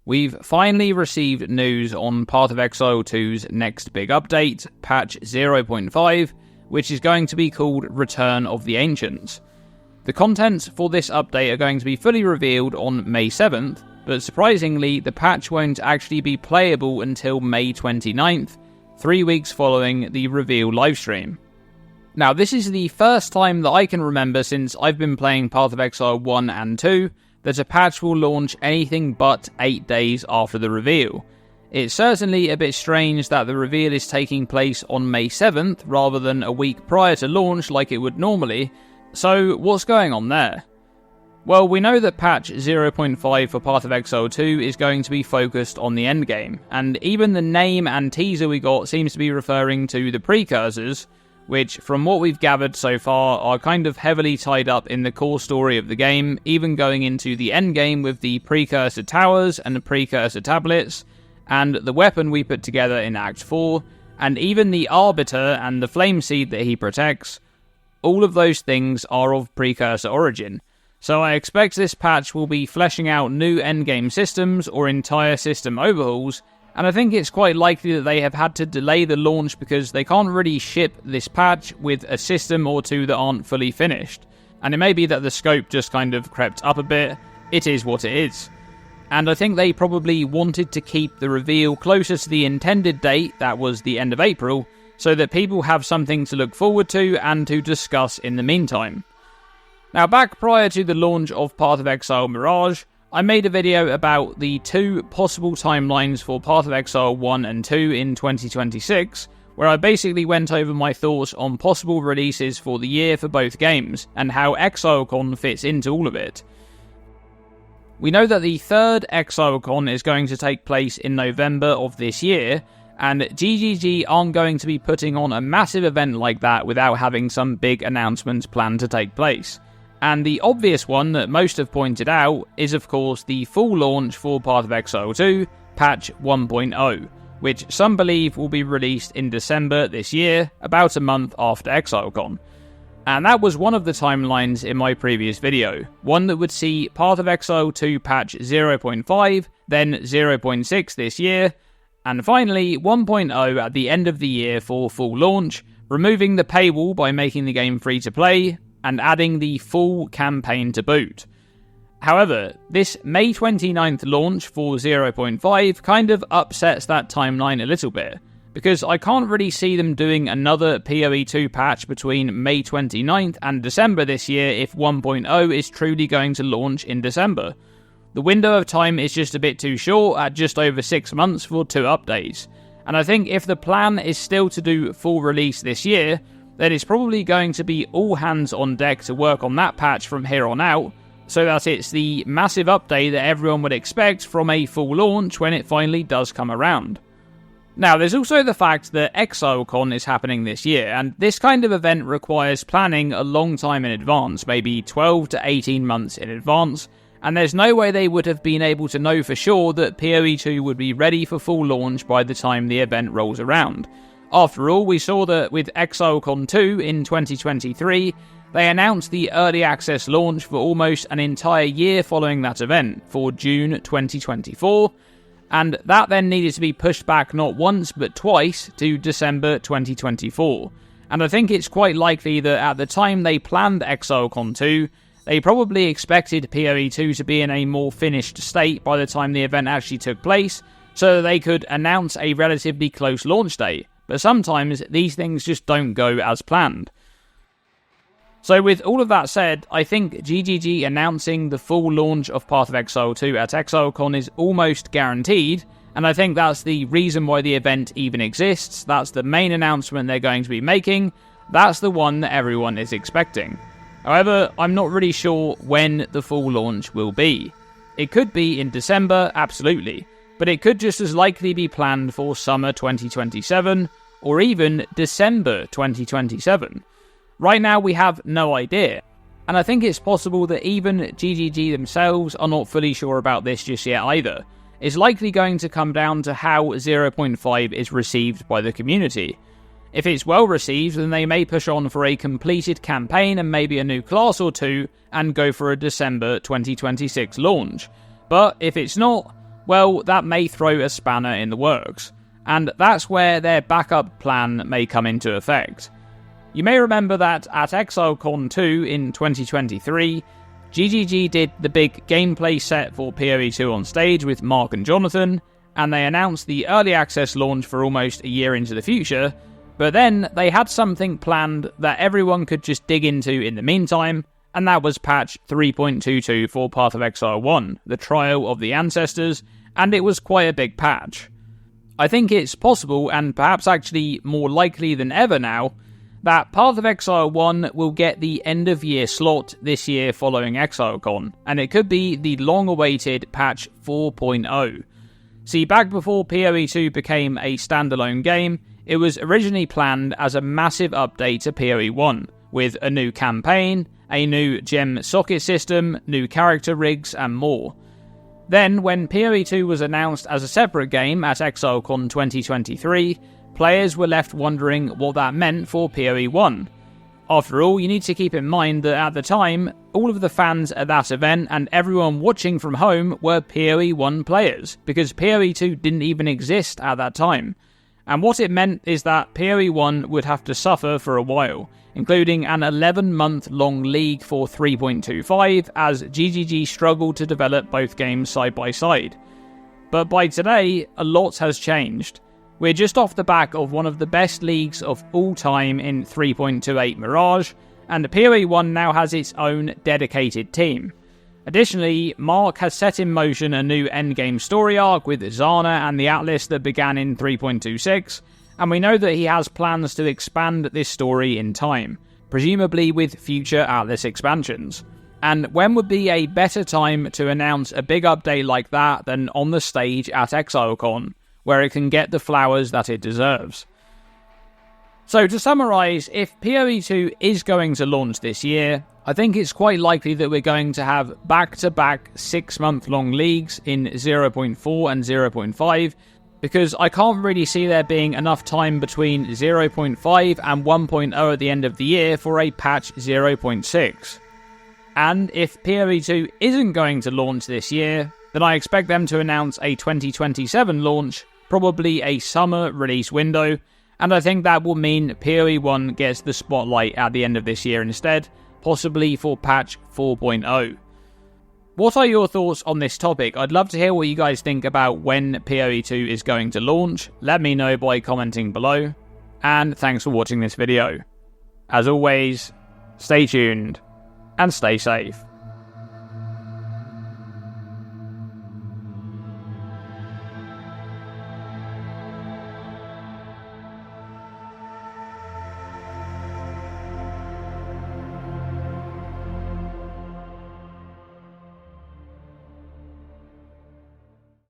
We've finally received news on Path of Exile 2's next big update, patch 0.5, which is going to be called Return of the Ancients. The contents for this update are going to be fully revealed on May 7th, but surprisingly, the patch won't actually be playable until May 29th, 3 weeks following the reveal livestream. Now, this is the first time that I can remember since I've been playing Path of Exile 1 and 2 that a patch will launch anything but 8 days after the reveal. It's certainly a bit strange that the reveal is taking place on May 7th rather than a week prior to launch like it would normally, so what's going on there? Well, we know that patch 0.5 for Path of Exile 2 is going to be focused on the endgame, and even the name and teaser we got seems to be referring to the precursors, which, from what we've gathered so far, are kind of heavily tied up in the core story of the game, even going into the endgame with the precursor towers and the precursor tablets, and the weapon we put together in Act 4, and even the Arbiter and the Flame Seed that he protects. All of those things are of precursor origin. So I expect this patch will be fleshing out new endgame systems or entire system overhauls, and I think it's quite likely that they have had to delay the launch because they can't really ship this patch with a system or two that aren't fully finished. And it may be that the scope just kind of crept up a bit. It is what it is. And I think they probably wanted to keep the reveal closer to the intended date, that was the end of April, so that people have something to look forward to and to discuss in the meantime. Now, back prior to the launch of Path of Exile Mirage, I made a video about the 2 possible timelines for Path of Exile 1 and 2 in 2026, where I basically went over my thoughts on possible releases for the year for both games, and how Exilecon fits into all of it. We know that the 3rd Exilecon is going to take place in November of this year, and GGG aren't going to be putting on a massive event like that without having some big announcements planned to take place. And the obvious one that most have pointed out is of course the full launch for Path of Exile 2, patch 1.0, which some believe will be released in December this year, about a month after Exilecon. And that was one of the timelines in my previous video, one that would see Path of Exile 2 patch 0.5, then 0.6 this year, and finally 1.0 at the end of the year for full launch, removing the paywall by making the game free to play, and adding the full campaign to boot. However, this May 29th launch for 0.5 kind of upsets that timeline a little bit, because I can't really see them doing another PoE 2 patch between May 29th and December this year if 1.0 is truly going to launch in December. The window of time is just a bit too short at just over 6 months for 2 updates, and I think if the plan is still to do full release this year, then it's probably going to be all hands on deck to work on that patch from here on out, so that it's the massive update that everyone would expect from a full launch when it finally does come around. Now, there's also the fact that Exilecon is happening this year, and this kind of event requires planning a long time in advance, maybe 12 to 18 months in advance, and there's no way they would have been able to know for sure that PoE 2 would be ready for full launch by the time the event rolls around. After all, we saw that with Exilecon 2 in 2023, they announced the early access launch for almost an entire year following that event, for June 2024, and that then needed to be pushed back not once but twice to December 2024. And I think it's quite likely that at the time they planned Exilecon 2, they probably expected PoE 2 to be in a more finished state by the time the event actually took place, so that they could announce a relatively close launch date. But sometimes these things just don't go as planned. So with all of that said, I think GGG announcing the full launch of Path of Exile 2 at Exilecon is almost guaranteed, and I think that's the reason why the event even exists. That's the main announcement they're going to be making. That's the one that everyone is expecting. However, I'm not really sure when the full launch will be. It could be in December, absolutely, but it could just as likely be planned for summer 2027, or even December 2027. Right now we have no idea, and I think it's possible that even GGG themselves are not fully sure about this just yet either. It's likely going to come down to how 0.5 is received by the community. If it's well received, then they may push on for a completed campaign and maybe a new class or two, and go for a December 2026 launch. But if it's not, well, that may throw a spanner in the works, and that's where their backup plan may come into effect. You may remember that at Exilecon 2 in 2023, GGG did the big gameplay set for PoE 2 on stage with Mark and Jonathan, and they announced the early access launch for almost a year into the future, but then they had something planned that everyone could just dig into in the meantime, and that was patch 3.22 for Path of Exile 1, the Trial of the Ancestors, and it was quite a big patch. I think it's possible, and perhaps actually more likely than ever now, that Path of Exile 1 will get the end-of-year slot this year following Exilecon, and it could be the long-awaited patch 4.0. See, back before PoE 2 became a standalone game, it was originally planned as a massive update to PoE 1, with a new campaign, a new gem socket system, new character rigs, and more. Then, when PoE 2 was announced as a separate game at Exilecon 2023, players were left wondering what that meant for PoE 1. After all, you need to keep in mind that at the time, all of the fans at that event and everyone watching from home were PoE 1 players, because PoE 2 didn't even exist at that time. And what it meant is that PoE 1 would have to suffer for a while, including an 11-month-long league for 3.25 as GGG struggled to develop both games side by side. But by today, a lot has changed. We're just off the back of one of the best leagues of all time in 3.28 Mirage, and PoE 1 now has its own dedicated team. Additionally, Mark has set in motion a new endgame story arc with Zana and the Atlas that began in 3.26, and we know that he has plans to expand this story in time, presumably with future Atlas expansions. And when would be a better time to announce a big update like that than on the stage at Exilecon, where it can get the flowers that it deserves? So to summarise, if PoE 2 is going to launch this year, I think it's quite likely that we're going to have back-to-back 6-month-long leagues in 0.4 and 0.5, because I can't really see there being enough time between 0.5 and 1.0 at the end of the year for a patch 0.6. And if PoE 2 isn't going to launch this year, then I expect them to announce a 2027 launch, probably a summer release window, and I think that will mean PoE 1 gets the spotlight at the end of this year instead, possibly for patch 4.0. What are your thoughts on this topic? I'd love to hear what you guys think about when PoE 2 is going to launch. Let me know by commenting below, and thanks for watching this video. As always, stay tuned and stay safe.